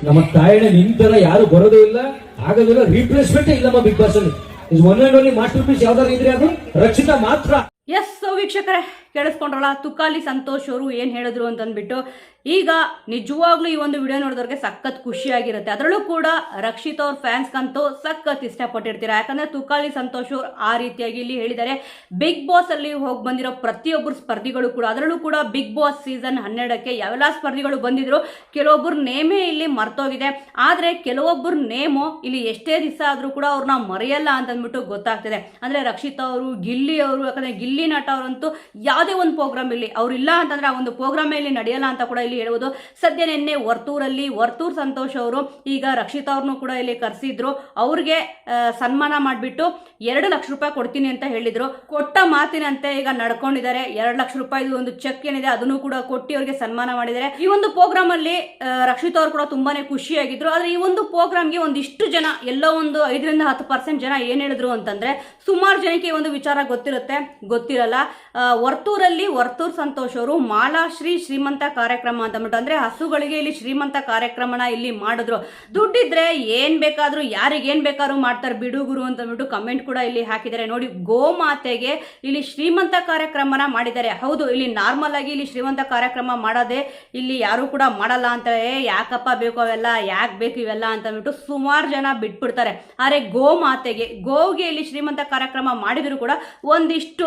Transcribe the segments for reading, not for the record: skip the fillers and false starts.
ನಮ್ಮ ತಾಯಿನ ನಿಂತರ ಯಾರು ಬರೋದೇ ಇಲ್ಲ, ಆಗೋದಿಲ್ಲ, ರೀಪ್ಲೇಸ್ಮೆಂಟ್ ಇಲ್ಲ ನಮ್ಮ ಬಿಗ್ ಬಾಸ್ ಅಲ್ಲಿ. Is one and only masterpiece ಯಾವ್ದಾರು ಇದ್ರೆ ಅದು ರಕ್ಷಿತಾ ಮಾತ್ರ. ಎಸ್, ಸೊ ವೀಕ್ಷಕರೇ ಕೇಳಿಸ್ಕೊಂಡ್ರಲ್ಲ, ತುಕಾಲಿ ಸಂತೋಷ್ ಅವರು ಏನು ಹೇಳಿದ್ರು ಅಂತಂದ್ಬಿಟ್ಟು. ಈಗ ನಿಜವಾಗ್ಲೂ ಈ ಒಂದು ವಿಡಿಯೋ ನೋಡಿದವ್ರಿಗೆ ಸಖತ್ ಖುಷಿಯಾಗಿರುತ್ತೆ. ಅದರಲ್ಲೂ ಕೂಡ ರಕ್ಷಿತ್ ಅವ್ರ ಫ್ಯಾನ್ಸ್ಗಂತೂ ಸಖತ್ ಇಷ್ಟಪಟ್ಟಿರ್ತೀರ. ಯಾಕಂದ್ರೆ ತುಕಾಲಿ ಸಂತೋಷ್ ಅವರು ಆ ರೀತಿಯಾಗಿ ಇಲ್ಲಿ ಹೇಳಿದ್ದಾರೆ. ಬಿಗ್ ಬಾಸ್ ಅಲ್ಲಿ ಹೋಗಿ ಬಂದಿರೋ ಪ್ರತಿಯೊಬ್ಬರು ಸ್ಪರ್ಧಿಗಳು ಕೂಡ, ಅದರಲ್ಲೂ ಕೂಡ ಬಿಗ್ ಬಾಸ್ ಸೀಸನ್ 12ಕ್ಕೆ ಯಾವೆಲ್ಲ ಸ್ಪರ್ಧಿಗಳು ಬಂದಿದ್ರು, ಕೆಲವೊಬ್ಬರು ನೇಮೇ ಇಲ್ಲಿ ಮರ್ತೋಗಿದೆ. ಆದ್ರೆ ಕೆಲವೊಬ್ಬರು ನೇಮು ಇಲ್ಲಿ ಎಷ್ಟೇ ದಿವಸ ಆದ್ರೂ ಕೂಡ ಅವ್ರನ್ನ ಮರೆಯಲ್ಲ ಅಂತಂದ್ಬಿಟ್ಟು ಗೊತ್ತಾಗ್ತಿದೆ. ಅಂದ್ರೆ ರಕ್ಷಿತ್ ಅವರು, ಗಿಲ್ಲಿ ಅವರು, ಯಾಕಂದ್ರೆ ಗಿಲ್ಲಿ ನಟ ಅವರಂತೂ ಯಾವುದೇ ಒಂದು ಪ್ರೋಗ್ರಾಮ್ ಇಲ್ಲಿ ಅವ್ರಿಲ್ಲ ಅಂತಂದ್ರೆ ಆ ಒಂದು ಪ್ರೋಗ್ರಾಮ್ ಇಲ್ಲಿ ನಡೆಯಲ್ಲ ಅಂತ ಕೂಡ ಇಲ್ಲಿ ಹೇಳ್ಬೋದು. ಸದ್ಯ ನಿನ್ನೆ ವರ್ತೂರ್ ಸಂತೋಷ್ ಅವರು ಈಗ ರಕ್ಷಿತ್ ಅವ್ರನ್ನು ಕೂಡ ಇಲ್ಲಿ ಕರೆಸಿದ್ರು. ಅವ್ರಿಗೆ ಸನ್ಮಾನ ಮಾಡಿಬಿಟ್ಟು 2 ಲಕ್ಷ ರೂಪಾಯಿ ಕೊಡ್ತೀನಿ ಅಂತ ಹೇಳಿದ್ರು. ಕೊಟ್ಟ ಮಾತಿನಂತೆ ಈಗ ನಡ್ಕೊಂಡಿದ್ದಾರೆ. 2 ಲಕ್ಷ ರೂಪಾಯಿ ಒಂದು ಚೆಕ್ ಏನಿದೆ ಅದನ್ನು ಕೂಡ ಕೊಟ್ಟು ಅವ್ರಿಗೆ ಸನ್ಮಾನ ಮಾಡಿದ್ದಾರೆ. ಈ ಒಂದು ಪ್ರೋಗ್ರಾಮ್ ಅಲ್ಲಿ ರಕ್ಷಿತ್ ಅವರು ಕೂಡ ತುಂಬಾನೇ ಖುಷಿಯಾಗಿದ್ರು. ಆದ್ರೆ ಈ ಒಂದು ಪ್ರೋಗ್ರಾಮ್ಗೆ ಒಂದಿಷ್ಟು ಜನ, ಎಲ್ಲೋ ಒಂದು 5-10% ಜನ ಏನ್ ಹೇಳಿದ್ರು ಅಂತಂದ್ರೆ, ಸುಮಾರು ಜನಕ್ಕೆ ಒಂದು ವಿಚಾರ ಗೊತ್ತಿರಲ್ಲ. ವರ್ತೂರ್ ಸಂತೋಷ್ ಅವರು ಮಾಲಾಶ್ರೀ ಶ್ರೀಮಂತ ಕಾರ್ಯಕ್ರಮ ಅಂತಂದ್ಬಿಟ್ಟು, ಅಂದ್ರೆ ಹಸುಗಳಿಗೆ ಇಲ್ಲಿ ಶ್ರೀಮಂತ ಕಾರ್ಯಕ್ರಮನ ಇಲ್ಲಿ ಮಾಡಿದ್ರು. ದುಡ್ಡಿದ್ರೆ ಏನ್ ಬೇಕಾದ್ರೂ ಯಾರಿಗೇನ್ ಬೇಕಾದ್ರೂ ಮಾಡ್ತಾರೆ ಬಿಡು ಗುರು ಅಂತಂದ್ಬಿಟ್ಟು ಕಮೆಂಟ್ ಕೂಡ ಇಲ್ಲಿ ಹಾಕಿದ್ದಾರೆ. ನೋಡಿ, ಗೋಮಾತೆಗೆ ಇಲ್ಲಿ ಶ್ರೀಮಂತ ಕಾರ್ಯಕ್ರಮನ ಮಾಡಿದ್ದಾರೆ. ಹೌದು, ಇಲ್ಲಿ ನಾರ್ಮಲ್ ಆಗಿ ಇಲ್ಲಿ ಶ್ರೀಮಂತ ಕಾರ್ಯಕ್ರಮ ಮಾಡೋದೇ ಇಲ್ಲಿ ಯಾರು ಕೂಡ ಮಾಡಲ್ಲ ಅಂತ, ಯಾಕಪ್ಪ ಬೇಕು ಅವೆಲ್ಲ, ಯಾಕೆ ಬೇಕು ಇವೆಲ್ಲ ಅಂತಂದ್ಬಿಟ್ಟು ಸುಮಾರು ಜನ ಬಿಟ್ಬಿಡ್ತಾರೆ. ಆದ್ರೆ ಗೋವಿಗೆ ಇಲ್ಲಿ ಶ್ರೀಮಂತ ಕಾರ್ಯಕ್ರಮ ಮಾಡಿದ್ರು ಕೂಡ ಒಂದಿಷ್ಟು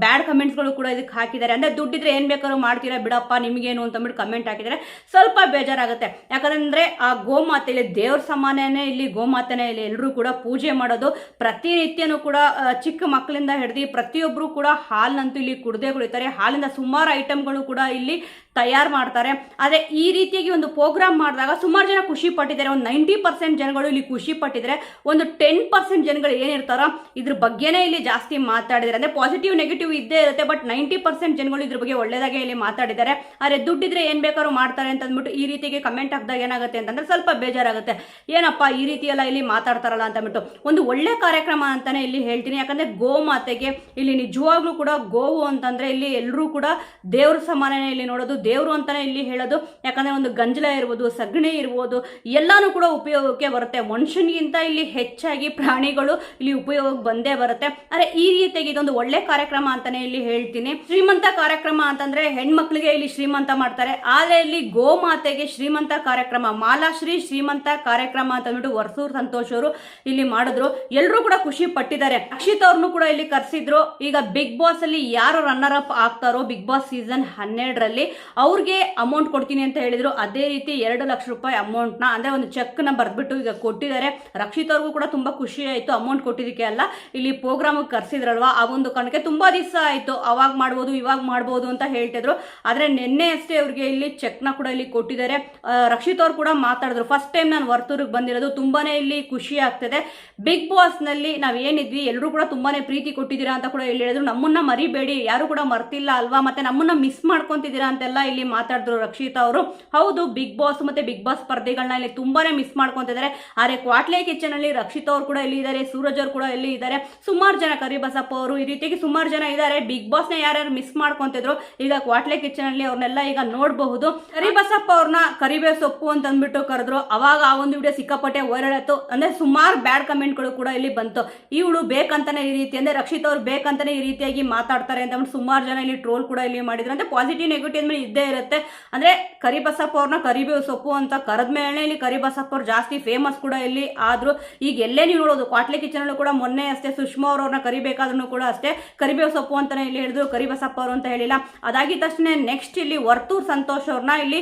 ಬ್ಯಾಡ್ ಕಮೆಂಟ್ಸ್ಗಳು ಕೂಡ ಇದಕ್ಕೆ ಹಾಕಿದ್ದಾರೆ. ಅಂದ್ರೆ ದುಡ್ಡಿದ್ರೆ ಏನ್ ಬೇಕಾದ್ರೂ ಮಾಡ್ತೀರಾ ಬಿಡಪ್ಪ ನಿಮ್ಗೇನು ಅಂತಂದ್ಬಿಟ್ಟು ಕಮೆಂಟ್ ಹಾಕಿದರೆ ಸ್ವಲ್ಪ ಬೇಜಾರಾಗುತ್ತೆ. ಯಾಕಂದ್ರೆ ಆ ಗೋಮಾತೆಯಲ್ಲಿ ದೇವ್ರ ಸಮಾನನೇ ಇಲ್ಲಿ ಗೋಮಾತೆನೇ ಇಲ್ಲಿ ಎಲ್ಲರೂ ಕೂಡ ಪೂಜೆ ಮಾಡೋದು. ಪ್ರತಿನಿತ್ಯನೂ ಕೂಡ ಚಿಕ್ಕ ಮಕ್ಕಳಿಂದ ಹಿಡಿದು ಪ್ರತಿಯೊಬ್ಬರು ಕೂಡ ಹಾಲನ್ನಂತೂ ಇಲ್ಲಿ ಕುಡ್ದೇ ಕುಡಿತಾರೆ. ಹಾಲಿಂದ ಸುಮಾರು ಐಟಮ್ಗಳು ಕೂಡ ಇಲ್ಲಿ ತಯಾರು ಮಾಡ್ತಾರೆ. ಆದರೆ ಈ ರೀತಿಯಾಗಿ ಒಂದು ಪ್ರೋಗ್ರಾಮ್ ಮಾಡಿದಾಗ ಸುಮಾರು ಜನ ಖುಷಿ ಪಟ್ಟಿದ್ದಾರೆ. ಒಂದು 90% ಜನಗಳು ಇಲ್ಲಿ ಖುಷಿ ಪಟ್ಟಿದ್ದಾರೆ. ಒಂದು 10% ಜನಗಳು ಏನಿರ್ತಾರೋ ಇದ್ರ ಬಗ್ಗೆನೇ ಇಲ್ಲಿ ಜಾಸ್ತಿ ಮಾತಾಡಿದ್ದಾರೆ. ಅಂದ್ರೆ ಪಾಸಿಟಿವ್ ನೆಗೆಟಿವ್ ಇದ್ದೇ ಇರುತ್ತೆ, ಬಟ್ 90% ಜನಗಳು ಇದ್ರ ಬಗ್ಗೆ ಒಳ್ಳೇದಾಗೆ ಇಲ್ಲಿ ಮಾತಾಡಿದ್ದಾರೆ. ಆದರೆ ದುಡ್ಡಿದ್ರೆ ಏನ್ ಬೇಕಾದ್ರೂ ಮಾಡ್ತಾರೆ ಅಂತ ಅಂದ್ಬಿಟ್ಟು ಈ ರೀತಿಗೆ ಕಮೆಂಟ್ ಹಾಕಿದಾಗ ಏನಾಗುತ್ತೆ ಅಂತಂದ್ರೆ ಸ್ವಲ್ಪ ಬೇಜಾರಾಗುತ್ತೆ. ಏನಪ್ಪ ಈ ರೀತಿ ಎಲ್ಲ ಇಲ್ಲಿ ಮಾತಾಡ್ತಾರಲ್ಲ ಅಂತಂದ್ಬಿಟ್ಟು. ಒಂದು ಒಳ್ಳೆ ಕಾರ್ಯಕ್ರಮ ಅಂತಾನೆ ಇಲ್ಲಿ ಹೇಳ್ತೀನಿ. ಯಾಕಂದ್ರೆ ಗೋಮಾತೆಗೆ ಇಲ್ಲಿ ನಿಜವಾಗ್ಲೂ ಕೂಡ ಗೋವು ಅಂತಂದ್ರೆ ಇಲ್ಲಿ ಎಲ್ಲರೂ ಕೂಡ ದೇವ್ರ ಸಮಾನನೇ ಇಲ್ಲಿ ನೋಡೋದು, ದೇವರು ಅಂತಾನೆ ಇಲ್ಲಿ ಹೇಳೋದು. ಯಾಕಂದ್ರೆ ಒಂದು ಗಂಜಲ ಇರ್ಬೋದು, ಸಗಣಿ ಇರ್ಬೋದು, ಎಲ್ಲಾನು ಕೂಡ ಉಪಯೋಗಕ್ಕೆ ಬರುತ್ತೆ. ಮನುಷ್ಯನಿಗಿಂತ ಇಲ್ಲಿ ಹೆಚ್ಚಾಗಿ ಪ್ರಾಣಿಗಳು ಇಲ್ಲಿ ಉಪಯೋಗಕ್ಕೆ ಬಂದೇ ಬರುತ್ತೆ. ಆದರೆ ಈ ರೀತಿಯಾಗಿ ಇದೊಂದು ಒಳ್ಳೆ ಕಾರ್ಯಕ್ರಮ ಅಂತಾನೆ ಇಲ್ಲಿ ಹೇಳ್ತೀನಿ. ಶ್ರೀಮಂತ ಕಾರ್ಯಕ್ರಮ ಅಂತಂದ್ರೆ ಹೆಣ್ಮಕ್ಳಿಗೆ ಇಲ್ಲಿ ಶ್ರೀಮಂತ ಮಾಡ್ತಾರೆ. ಆದ್ರೆ ಇಲ್ಲಿ ಗೋಮಾತೆಗೆ ಶ್ರೀಮಂತ ಕಾರ್ಯಕ್ರಮ, ಮಾಲಾಶ್ರೀ ಶ್ರೀಮಂತ ಕಾರ್ಯಕ್ರಮ ಅಂತ ಅಂದ್ಬಿಟ್ಟು ವರ್ತೂರ್ ಸಂತೋಷ್ ಅವರು ಇಲ್ಲಿ ಮಾಡಿದ್ರು. ಎಲ್ಲರೂ ಕೂಡ ಖುಷಿ ಪಟ್ಟಿದ್ದಾರೆ. ರಕ್ಷಿತ್ ಅವ್ರನ್ನು ಕೂಡ ಇಲ್ಲಿ ಕರೆಸಿದ್ರು. ಈಗ ಬಿಗ್ ಬಾಸ್ ಅಲ್ಲಿ ಯಾರು ರನ್ನರ್ ಅಪ್ ಆಗ್ತಾರೋ ಬಿಗ್ ಬಾಸ್ ಸೀಸನ್ 12ರಲ್ಲಿ ಅವ್ರಿಗೆ ಅಮೌಂಟ್ ಕೊಡ್ತೀನಿ ಅಂತ ಹೇಳಿದ್ರು. ಅದೇ ರೀತಿ 2 ಲಕ್ಷ ರೂಪಾಯಿ ಅಮೌಂಟ್ ನ, ಅಂದ್ರೆ ಒಂದು ಚೆಕ್ ನ ಬರ್ದ್ಬಿಟ್ಟು ಈಗ ಕೊಟ್ಟಿದ್ದಾರೆ. ರಕ್ಷಿತ್ ಅವ್ರಿಗೂ ಕೂಡ ತುಂಬಾ ಖುಷಿ ಆಯ್ತು. ಅಮೌಂಟ್ ಕೊಟ್ಟಿದ್ದಕ್ಕೆ ಅಲ್ಲ, ಇಲ್ಲಿ ಪ್ರೋಗ್ರಾಮ್ ಕರ್ಸಿದ್ರಲ್ವಾ, ಆ ಒಂದು ಕಾರಣಕ್ಕೆ ತುಂಬಾ ದಿವಸ ಆಯ್ತು, ಅವಾಗ ಮಾಡ್ಬೋದು ಇವಾಗ ಮಾಡ್ಬೋದು ಅಂತ ಹೇಳ್ತಿದ್ರು. ಆದ್ರೆ ನಿನ್ನೆ ಅಷ್ಟೇ ಅವ್ರಿಗೆ ಇಲ್ಲಿ ಚೆಕ್ ನ ಕೂಡ ಇಲ್ಲಿ ಕೊಟ್ಟಿದ್ದಾರೆ. ರಕ್ಷಿತ್ ಅವ್ರು ಕೂಡ ಮಾತಾಡಿದ್ರು, ಫಸ್ಟ್ ಟೈಮ್ ನಾನು ವರ್ತೂರಿಗೆ ಬಂದಿರೋದು, ತುಂಬಾನೇ ಇಲ್ಲಿ ಖುಷಿ ಆಗ್ತದೆ. ಬಿಗ್ ಬಾಸ್ ನಲ್ಲಿ ನಾವ್ ಏನಿದ್ವಿ ಎಲ್ಲರೂ ಕೂಡ ತುಂಬಾನೇ ಪ್ರೀತಿ ಕೊಟ್ಟಿದ್ದೀರಾ ಅಂತ ಕೂಡ ಇಲ್ಲಿ ಹೇಳಿದ್ರು. ನಮ್ಮನ್ನ ಮರಿಬೇಡಿ, ಯಾರು ಕೂಡ ಮರ್ತಿಲ್ಲ ಅಲ್ವಾ, ಮತ್ತೆ ನಮ್ಮನ್ನ ಮಿಸ್ ಮಾಡ್ಕೊಂತಿದ್ದೀರಾ ಅಂತೆಲ್ಲ ಇಲ್ಲಿ ಮಾತಾಡಿದ್ರು ರಕ್ಷಿತ್ ಅವರು. ಹೌದು, ಬಿಗ್ ಬಾಸ್ ಮತ್ತೆ ಬಿಗ್ ಬಾಸ್ ಸ್ಪರ್ಧೆಗಳನ್ನ ಇಲ್ಲಿ ತುಂಬಾನೇ ಮಿಸ್ ಮಾಡ್ಕೊಂತಿದ್ದಾರೆ. ಆದ್ರೆ ಕ್ವಾಟ್ಲೆ ಕಿಚನ್ ಅಲ್ಲಿ ರಕ್ಷಿತ್ ಅವರು ಕೂಡ ಇಲ್ಲಿ ಇದ್ದಾರೆ, ಸೂರಜ್ ಅವರು ಕೂಡ ಇಲ್ಲಿ ಇದ್ದಾರೆ, ಸುಮಾರು ಜನ, ಕರಿಬಸಪ್ಪ ಅವರು, ಈ ರೀತಿಯಾಗಿ ಸುಮಾರು ಜನ ಇದ್ದಾರೆ. ಬಿಗ್ ಬಾಸ್ ನ ಯಾರ್ಯಾರು ಮಿಸ್ ಮಾಡ್ಕೊಂತಿದ್ರು ಈಗ ಕ್ವಾಟ್ಲೆ ಕಿಚನ್ ಅಲ್ಲಿ ಅವ್ರನ್ನೆಲ್ಲ ಈಗ ನೋಡಬಹುದು. ಕರಿಬಸಪ್ಪ ಅವ್ರನ್ನ ಕರಿಬೇವು ಸೊಪ್ಪು ಅಂತ ಅಂದ್ಬಿಟ್ಟು ಕರೆದ್ರು. ಅವಾಗ ಆ ಒಂದು ವಿಡಿಯೋ ಸಿಕ್ಕಾಪಟ್ಟೆ ವೈರಲ್ ಆಯ್ತು. ಅಂದ್ರೆ ಸುಮಾರು ಬ್ಯಾಡ್ ಕಮೆಂಟ್ಗಳು ಕೂಡ ಇಲ್ಲಿ ಬಂತು. ಇವಳು ಬೇಕಂತಾನೆ ಈ ರೀತಿ, ಅಂದ್ರೆ ರಕ್ಷಿತ್ ಅವ್ರು ಬೇಕಂತಾನೆ ಈ ರೀತಿಯಾಗಿ ಮಾತಾಡ್ತಾರೆ ಅಂತ ಸುಮಾರು ಜನ ಇಲ್ಲಿ ಟ್ರೋಲ್ ಕೂಡ ಇಲ್ಲಿ ಮಾಡಿದ್ರು. ಅಂದ್ರೆ ಪಾಸಿಟಿವ್ ನೆಗೆಟಿವ್ ಮೇಲೆ ಇದ್ದೇ ಇರುತ್ತೆ. ಅಂದ್ರೆ ಕರಿಬಸಪ್ಪ ಅವ್ರನ್ನ ಕರಿಬೇವು ಸೊಪ್ಪು ಅಂತ ಕರೆದ್ಮೇಲೆ ಇಲ್ಲಿ ಕರಿಬಸಪ್ಪ ಅವ್ರು ಜಾಸ್ತಿ ಫೇಮಸ್ ಕೂಡ ಇಲ್ಲಿ ಆದ್ರು. ಈಗ ಎಲ್ಲೇ ನೀವು ನೋಡೋದು ಕ್ವಾಟ್ಲೆ ಕಿಚನ್ ಅಲ್ಲೂ ಕೂಡ ಮೊನ್ನೆ ಅಷ್ಟೇ ಸುಷ್ಮಾ ಅವ್ರನ್ನ ಕರಿಬೇಕಾದ್ರೂ ಕೂಡ ಅಷ್ಟೇ ಕರಿಬೇವು ಸೊಪ್ಪು ಅಂತಾನೆ ಇಲ್ಲಿ ಹೇಳಿದ್ರು, ಕರಿಬಸಪ್ಪ ಅವರು ಅಂತ ಹೇಳಿಲ್ಲ. ಅದಾಗಿದ ತಕ್ಷಣ ನೆಕ್ಸ್ಟ್ ಇಲ್ಲಿ ವರ್ತೂರ್ ಸಂತೋಷ್ ಅವ್ರನ್ನ ಇಲ್ಲಿ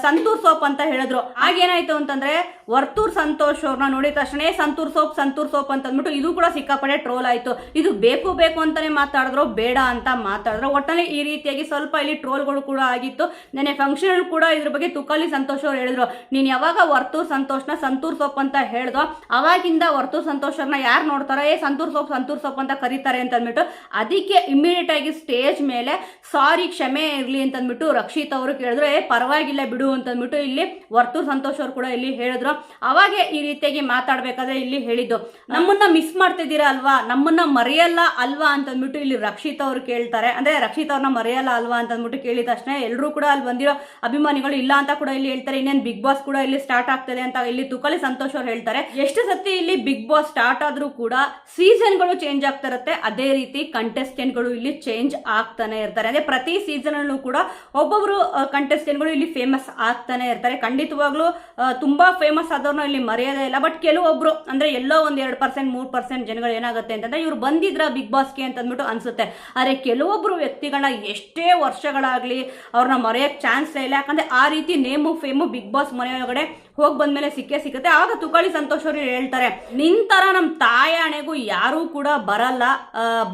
ಸಂತೂರ್ ಸೋಪ್ ಅಂತ ಹೇಳಿದ್ರು. ಆಗೇನಾಯ್ತು ಅಂತಂದ್ರೆ ವರ್ತೂರ್ ಸಂತೋಷ್ ಅವ್ರನ್ನ ನೋಡಿದ ತಕ್ಷಣ ಸಂತೂರ್ ಸೋಪ್ ಅಂತ ಅಂದ್ಬಿಟ್ಟು ಇದು ಕೂಡ ಸಿಕ್ಕಾಪಟ್ಟೆ ಟ್ರೋಲ್ ಆಯ್ತು. ಇದು ಬೇಕು ಅಂತಾನೆ ಮಾತಾಡಿದ್ರು, ಬೇಡ ಅಂತ ಮಾತಾಡಿದ್ರು. ಒಟ್ಟಲ್ಲಿ ಈ ರೀತಿಯಾಗಿ ಸ್ವಲ್ಪ ಇಲ್ಲಿ ಟ್ರೋಲ್ಗಳು ಕೂಡ ಆಗಿತ್ತು. ನೆನೆ ಫಂಕ್ಷನ್ ಕೂಡ ಇದ್ರ ಬಗ್ಗೆ ತುಕಾಲಿ ಸಂತೋಷ್ ಅವ್ರು ಹೇಳಿದ್ರು, ನೀನ್ ಯಾವಾಗ ವರ್ತೂರ್ ಸಂತೋಷ್ನ ಸಂತೂರ್ ಸೋಪ್ ಅಂತ ಹೇಳ್ದೋ ಅವಾಗಿಂದ ವರ್ತೂರ್ ಸಂತೋಷ್ ಅವ್ರನ್ನ ಯಾರು ನೋಡ್ತಾರೋ ಸಂತೂರ್ ಸೋಪ್ ಅಂತ ಕರೀತಾರೆ ಅಂತ ಅಂದ್ಬಿಟ್ಟು, ಅದಕ್ಕೆ ಇಮಿಡಿಯೇಟ್ ಆಗಿ ಸ್ಟೇಜ್ ಮೇಲೆ ಸಾರಿ ಕ್ಷಮೆ ಇರ್ಲಿ ಅಂತ ಅಂದ್ಬಿಟ್ಟು ರಕ್ಷಿತ್ ಅವರು ಕೇಳಿದ್ರು. ಪರವಾಗಿಲ್ಲ ಬಿಡು ಅಂತ ಅಂದ್ಬಿಟ್ಟು ಇಲ್ಲಿ ವರ್ತೂರ್ ಸಂತೋಷ್ ಅವ್ರು ಕೂಡ ಇಲ್ಲಿ ಹೇಳಿದ್ರು. ಅವಾಗೆ ಈ ರೀತಿಯಾಗಿ ಮಾತಾಡ್ಬೇಕಾದ್ರೆ ಇಲ್ಲಿ ಹೇಳಿದ್ದು, ನಮ್ಮನ್ನ ಮಿಸ್ ಮಾಡ್ತಿದ್ದೀರಾ ಅಲ್ವಾ, ನಮ್ಮನ್ನ ಮರೆಯಲ್ಲ ಅಲ್ವಾ ಅಂತ ಅಂದ್ಬಿಟ್ಟು ಇಲ್ಲಿ ರಕ್ಷಿತ್ ಅವ್ರು ಕೇಳ್ತಾರೆ. ಅಂದ್ರೆ ರಕ್ಷಿತ್ ಅವ್ರನ್ನ ಮರೆಯಲ್ಲ ಅಲ್ವಾ ಅಂತ ಅಂದ್ಬಿಟ್ಟು ಕೇಳಿದ ತಕ್ಷಣ ಎಲ್ಲರೂ ಎಲ್ಲರೂ ಕೂಡ ಅಲ್ಲಿ ಬಂದಿರೋ ಅಭಿಮಾನಿಗಳು ಇಲ್ಲ ಅಂತ ಕೂಡ ಇಲ್ಲಿ ಹೇಳ್ತಾರೆ. ಇನ್ನೇನು ಬಿಗ್ ಬಾಸ್ ಕೂಡ ಇಲ್ಲಿ ಸ್ಟಾರ್ಟ್ ಆಗ್ತದೆ ಅಂತ ಇಲ್ಲಿ ತುಕಾಲಿ ಸಂತೋಷ್ ಅವ್ರು ಹೇಳ್ತಾರೆ. ಎಷ್ಟು ಸತಿ ಇಲ್ಲಿ ಬಿಗ್ ಬಾಸ್ ಸ್ಟಾರ್ಟ್ ಆದ್ರೂ ಕೂಡ ಸೀಸನ್ಗಳು ಚೇಂಜ್ ಆಗ್ತಾ ಇರುತ್ತೆ, ಅದೇ ರೀತಿ ಕಂಟೆಸ್ಟೆಂಟ್ಗಳು ಇಲ್ಲಿ ಚೇಂಜ್ ಆಗ್ತಾನೆ ಇರ್ತಾರೆ. ಅಂದ್ರೆ ಪ್ರತಿ ಸೀಸನ್ ಅಲ್ಲೂ ಕೂಡ ಒಬ್ಬೊಬ್ರು ಕಂಟೆಸ್ಟೆಂಟ್ಗಳು ಇಲ್ಲಿ ಫೇಮಸ್ ಆಗ್ತಾನೆ ಇರ್ತಾರೆ. ಖಂಡಿತವಾಗ್ಲೂ ತುಂಬಾ ಫೇಮಸ್ ಆದವ್ರನ್ನ ಇಲ್ಲಿ ಮರೆಯೋದೇ ಇಲ್ಲ. ಬಟ್ ಕೆಲವೊಬ್ರು ಅಂದ್ರೆ ಎಲ್ಲೋ ಒಂದ್ 2% 3% ಜನಗಳು ಏನಾಗುತ್ತೆ ಅಂತಂದ್ರೆ ಇವ್ರು ಬಂದಿದ್ರ ಬಿಗ್ ಬಾಸ್ಗೆ ಅಂತ ಅಂದ್ಬಿಟ್ಟು ಅನ್ಸುತ್ತೆ. ಆದ್ರೆ ಕೆಲವೊಬ್ರು ವ್ಯಕ್ತಿಗಳನ್ನ ಎಷ್ಟೇ ವರ್ಷಗಳಾಗ್ಲಿ ಅವ್ರನ್ನ ಮರೆಯಕ್ ಚಾನ್ಸ್ ಇಲ್ಲ. ಯಾಕಂದ್ರೆ ಆ ರೀತಿ ನೇಮು ಫೇಮು ಬಿಗ್ ಬಾಸ್ ಮನೆಯೊಳಗಡೆ ಹೋಗಿ ಬಂದ್ಮೇಲೆ ಸಿಕ್ಕೇ ಆಗ ತುಕಾಲಿ ಸಂತೋಷ್ ಅವರು ಹೇಳ್ತಾರೆ, ನಿಂತರ ನಮ್ಮ ತಾಯಾಣೆಗೂ ಯಾರೂ ಕೂಡ ಬರಲ್ಲ,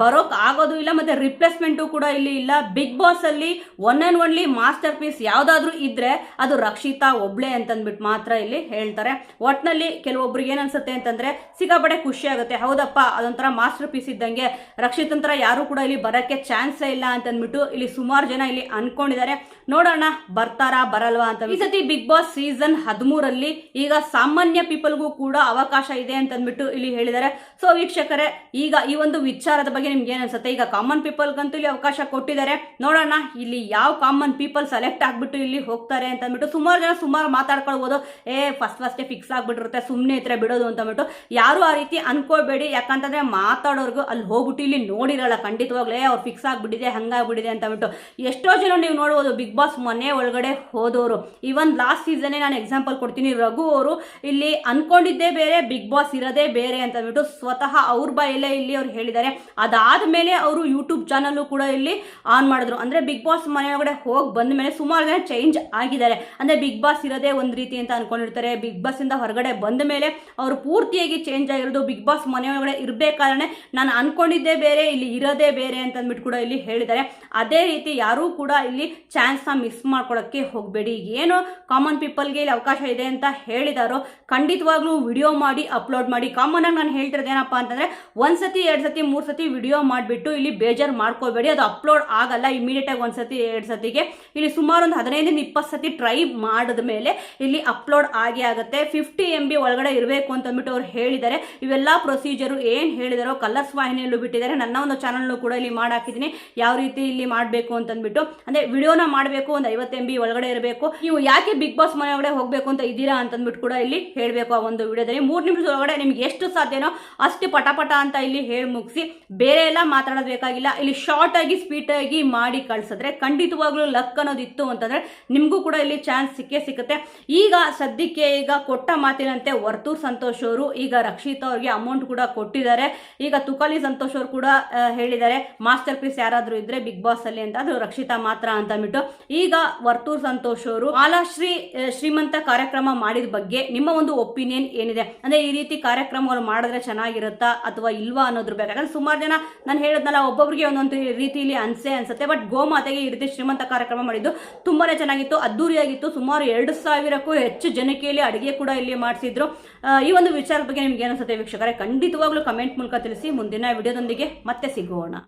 ಬರೋಕ್ ಆಗೋದು ಇಲ್ಲ, ಮತ್ತೆ ರಿಪ್ಲೇಸ್ಮೆಂಟು ಕೂಡ ಇಲ್ಲಿ ಇಲ್ಲ. ಬಿಗ್ ಬಾಸ್ ಅಲ್ಲಿ one and only masterpiece ಯಾವ್ದಾದ್ರು ಇದ್ರೆ ಅದು ರಕ್ಷಿತಾ ಒಬ್ಳೆ ಅಂತಂದ್ಬಿಟ್ಟು ಮಾತ್ರ ಇಲ್ಲಿ ಹೇಳ್ತಾರೆ. ಒಟ್ನಲ್ಲಿ ಕೆಲವೊಬ್ರಿಗೆ ಏನ್ ಅನ್ಸುತ್ತೆ ಅಂತಂದ್ರೆ ಸಿಕ್ಕಾಪಟ್ಟೆ ಖುಷಿ ಆಗುತ್ತೆ, ಹೌದಪ್ಪ ಅದೊಂಥರ ಮಾಸ್ಟರ್ ಪೀಸ್ ಇದ್ದಂಗೆ, ರಕ್ಷಿತಂತರ ಯಾರು ಕೂಡ ಇಲ್ಲಿ ಬರಕ್ಕೆ ಚಾನ್ಸೇ ಇಲ್ಲ ಅಂತಂದ್ಬಿಟ್ಟು ಇಲ್ಲಿ ಸುಮಾರು ಜನ ಇಲ್ಲಿ ಅನ್ಕೊಂಡಿದ್ದಾರೆ. ನೋಡೋಣ ಬರ್ತಾರಾ ಬರಲ್ವಾ ಅಂತ. ಈ ಸತಿ ಬಿಗ್ ಬಾಸ್ ಸೀಸನ್ 13 ಈಗ ಸಾಮಾನ್ಯ ಪೀಪಲ್ಗೂ ಕೂಡ ಅವಕಾಶ ಇದೆ ಅಂತ ಅಂದ್ಬಿಟ್ಟು ಇಲ್ಲಿ ಹೇಳಿದ್ದಾರೆ. ಸೊ ವೀಕ್ಷಕರೇ, ಈಗ ಈ ಒಂದು ವಿಚಾರದ ಬಗ್ಗೆ ನಿಮ್ಗೆ ಏನ್ ಅನ್ಸುತ್ತೆ? ಈಗ ಕಾಮನ್ ಪೀಪಲ್ಗಂತೂ ಇಲ್ಲಿ ಅವಕಾಶ ಕೊಟ್ಟಿದ್ದಾರೆ. ನೋಡೋಣ ಇಲ್ಲಿ ಯಾವ ಕಾಮನ್ ಪೀಪಲ್ ಸೆಲೆಕ್ಟ್ ಆಗ್ಬಿಟ್ಟು ಇಲ್ಲಿ ಹೋಗ್ತಾರೆ ಅಂತ ಅಂದ್ಬಿಟ್ಟು ಸುಮಾರು ಜನ ಮಾತಾಡ್ಕೊಳ್ಬೋದು, ಫಸ್ಟ್ ಫಿಕ್ಸ್ ಆಗ್ಬಿಟ್ಟಿರುತ್ತೆ, ಸುಮ್ಮನೆ ಇದ್ರೆ ಬಿಡೋದು ಅಂತ ಅಂದ್ಬಿಟ್ಟು. ಯಾರು ಆ ರೀತಿ ಅನ್ಕೋಬೇಡಿ. ಯಾಕಂತಂದ್ರೆ ಮಾತಾಡೋರ್ಗು ಅಲ್ಲಿ ಹೋಗ್ಬಿಟ್ಟು ಇಲ್ಲಿ ನೋಡಿರಲ್ಲ, ಖಂಡಿತವಾಗ್ಲೇ ಅವ್ರು ಫಿಕ್ಸ್ ಆಗ್ಬಿಟ್ಟಿದೆ ಹಂಗಾಗ್ಬಿಟ್ಟಿದೆ ಅಂತ ಅಂದ್ಬಿಟ್ಟು. ಎಷ್ಟೋ ಜನ ನೀವು ನೋಡ್ಬೋದು ಬಿಗ್ ಬಾಸ್ ಮನೆ ಒಳಗಡೆ ಹೋದವರು. ಇವನ್ ಲಾಸ್ಟ್ ಸೀಸನ್ ನಾನು ಎಕ್ಸಾಂಪಲ್ ಕೊಡ್ತೀನಿ, ರಘು ಅವರು ಇಲ್ಲಿ ಅನ್ಕೊಂಡಿದ್ದೇ ಬೇರೆ, ಬಿಗ್ ಬಾಸ್ ಇರೋದೇ ಬೇರೆ ಅಂತ ಅಂದ್ಬಿಟ್ಟು ಸ್ವತಃ ಅವ್ರ ಬಾಯಲ್ಲೇ ಇಲ್ಲಿ ಅವ್ರು ಹೇಳಿದ್ದಾರೆ. ಅದಾದ್ಮೇಲೆ ಅವರು ಯೂಟ್ಯೂಬ್ ಚಾನಲ್ ಕೂಡ ಇಲ್ಲಿ ಆನ್ ಮಾಡಿದ್ರು. ಅಂದ್ರೆ ಬಿಗ್ ಬಾಸ್ ಮನೆಯೊಳಗಡೆ ಹೋಗಿ ಬಂದ ಮೇಲೆ ಸುಮಾರು ಜನ ಚೇಂಜ್ ಆಗಿದ್ದಾರೆ. ಅಂದ್ರೆ ಬಿಗ್ ಬಾಸ್ ಇರೋದೇ ಒಂದ್ ರೀತಿ ಅಂತ ಅನ್ಕೊಂಡಿರ್ತಾರೆ, ಬಿಗ್ ಬಾಸ್ ಇಂದ ಹೊರಗಡೆ ಬಂದ ಮೇಲೆ ಅವರು ಪೂರ್ತಿಯಾಗಿ ಚೇಂಜ್ ಆಗಿರೋದು. ಬಿಗ್ ಬಾಸ್ ಮನೆಯೊಳಗಡೆ ಇರ್ಬೇಕಾದ್ರೆ ನಾನು ಅನ್ಕೊಂಡಿದ್ದೇ ಬೇರೆ, ಇಲ್ಲಿ ಇರೋದೇ ಬೇರೆ ಅಂತ ಅಂದ್ಬಿಟ್ಟು ಕೂಡ ಇಲ್ಲಿ ಹೇಳಿದ್ದಾರೆ. ಅದೇ ರೀತಿ ಯಾರೂ ಕೂಡ ಇಲ್ಲಿ ಚಾನ್ಸ್ ನ ಮಿಸ್ ಮಾಡ್ಕೊಳಕ್ಕೆ ಹೋಗಬೇಡಿ. ಏನು ಕಾಮನ್ ಪೀಪಲ್ಗೆ ಇಲ್ಲಿ ಅವಕಾಶ ಇದೆ ಅಂತ ಹೇಳಿದಾರೋ ಖಂಡಿತವಾಗ್ಲೂ ವಿಡಿಯೋ ಮಾಡಿ ಅಪ್ಲೋಡ್ ಮಾಡಿ. ಕಾಮನ್ ಆಗಿ ನಾನು ಹೇಳ್ತಿರೋದು ಏನಪ್ಪಾ ಅಂತಂದ್ರೆ ಒಂದ್ಸತಿ 2 ಸತಿ 3 ಸತಿ ವಿಡಿಯೋ ಮಾಡಿಬಿಟ್ಟು ಇಲ್ಲಿ ಬೇಜಾರು ಮಾಡ್ಕೋಬೇಡಿ, ಅದು ಅಪ್ಲೋಡ್ ಆಗಲ್ಲ ಇಮಿಡಿಯೇಟ್ ಆಗಿ. ಒಂದ್ಸತಿ 2 ಸತಿಗೆ ಇಲ್ಲಿ ಸುಮಾರು ಒಂದು 15-20 ಸತಿ ಟ್ರೈ ಮಾಡಿದ ಮೇಲೆ ಇಲ್ಲಿ ಅಪ್ಲೋಡ್ ಆಗುತ್ತೆ. 50 MB ಒಳಗಡೆ ಇರಬೇಕು ಅಂತ ಅಂದ್ಬಿಟ್ಟು ಅವ್ರು ಹೇಳಿದ್ದಾರೆ. ಇವೆಲ್ಲ ಪ್ರೊಸೀಜರು ಏನ್ ಹೇಳಿದಾರೋ ಕಲರ್ಸ್ ವಾಹಿನಿಯಲ್ಲೂ ಬಿಟ್ಟಿದ್ದಾರೆ, ನನ್ನ ಒಂದು ಚಾನಲ್ ಕೂಡ ಇಲ್ಲಿ ಮಾಡಾಕಿದ್ದೀನಿ ಯಾವ ರೀತಿ ಇಲ್ಲಿ ಮಾಡಬೇಕು ಅಂತಂದ್ಬಿಟ್ಟು. ಅಂದ್ರೆ ವಿಡಿಯೋನ ಮಾಡಬೇಕು, ಒಂದು 50 MB ಒಳಗಡೆ ಇರಬೇಕು. ನೀವು ಯಾಕೆ ಬಿಗ್ ಬಾಸ್ ಮನೆ ಒಳಗಡೆ ಹೋಗ್ಬೇಕು ಅಂತ ಇದ್ದೀರಾ ಅಂತಂದ್ಬಿಟ್ಟು ಕೂಡ ಇಲ್ಲಿ ಹೇಳಬೇಕು. ಆ ಒಂದು ವಿಡಿಯೋದಲ್ಲಿ 3 ನಿಮಿಷದ ಒಳಗಡೆ ನಿಮ್ಗೆ ಎಷ್ಟು ಸಾಧ್ಯನೋ ಅಷ್ಟು ಪಟ ಅಂತ ಇಲ್ಲಿ ಹೇಳಿ ಮುಗಿಸಿ, ಬೇರೆ ಎಲ್ಲ ಮಾತಾಡೋದು ಬೇಕಾಗಿಲ್ಲ. ಇಲ್ಲಿ ಶಾರ್ಟ್ ಆಗಿ ಸ್ಪೀಡ್ ಆಗಿ ಮಾಡಿ ಕಳ್ಸಿದ್ರೆ ಖಂಡಿತವಾಗ್ಲೂ ಲಕ್ ಅನ್ನೋದಿತ್ತು ಅಂತಂದ್ರೆ ನಿಮ್ಗೂ ಕೂಡ ಇಲ್ಲಿ ಚಾನ್ಸ್ ಸಿಕ್ಕುತ್ತೆ. ಈಗ ಸದ್ಯಕ್ಕೆ ಈಗ ಕೊಟ್ಟ ಮಾತಿನಂತೆ ವರ್ತೂರ್ ಸಂತೋಷ್ ಅವರು ಈಗ ರಕ್ಷಿತಾ ಅವ್ರಿಗೆ ಅಮೌಂಟ್ ಕೂಡ ಕೊಟ್ಟಿದ್ದಾರೆ. ಈಗ ತುಕಾಲಿ ಸಂತೋಷ್ ಅವರು ಕೂಡ ಹೇಳಿದ್ದಾರೆ ಮಾಸ್ಟರ್ ಪೀಸ್ ಯಾರಾದ್ರೂ ಇದ್ರೆ ಬಿಗ್ ಬಾಸ್ ಅಲ್ಲಿ ಅಂತ, ಅದು ರಕ್ಷಿತಾ ಮಾತ್ರ ಅಂತ ಅಂದ್ಬಿಟ್ಟು. ಈಗ ವರ್ತೂರ್ ಸಂತೋಷ್ ಅವರು ಮಾಲಾಶ್ರೀ ಶ್ರೀಮಂತ ಕಾರ್ಯಕ್ರಮ ಮಾಡಿದ ಬಗ್ಗೆ ನಿಮ್ಮ ಒಂದು ಒಪಿನಿಯನ್ ಏನಿದೆ? ಅಂದ್ರೆ ಈ ರೀತಿ ಕಾರ್ಯಕ್ರಮಗಳು ಮಾಡಿದ್ರೆ ಚೆನ್ನಾಗಿರುತ್ತಾ ಅಥವಾ ಇಲ್ವಾ ಅನ್ನೋದ್ರ ಬಗ್ಗೆ. ಯಾಕಂದ್ರೆ ಸುಮಾರು ಜನ ನಾನು ಹೇಳಿದ್ನಲ್ಲ, ಒಬ್ಬೊಬ್ರಿಗೆ ಒಂದೊಂದು ರೀತಿಯಲ್ಲಿ ಅನ್ಸುತ್ತೆ. ಬಟ್ ಗೋಮಾತೆಗೆ ಈ ರೀತಿ ಶ್ರೀಮಂತ ಕಾರ್ಯಕ್ರಮ ಮಾಡಿದ್ದು ತುಂಬಾನೇ ಚೆನ್ನಾಗಿತ್ತು, ಅದ್ದೂರಿಯಾಗಿತ್ತು. ಸುಮಾರು 2,000ಕ್ಕೂ ಹೆಚ್ಚು ಜನಕ್ಕೆ ಅಡುಗೆ ಕೂಡ ಇಲ್ಲಿ ಮಾಡಿಸಿದ್ರು. ಈ ಒಂದು ವಿಚಾರದ ಬಗ್ಗೆ ನಿಮ್ಗೆ ಏನಿಸುತ್ತೆ ವೀಕ್ಷಕರೇ? ಖಂಡಿತವಾಗ್ಲೂ ಕಮೆಂಟ್ ಮೂಲಕ ತಿಳಿಸಿ. ಮುಂದಿನ ವಿಡಿಯೋದೊಂದಿಗೆ ಮತ್ತೆ ಸಿಗೋಣ.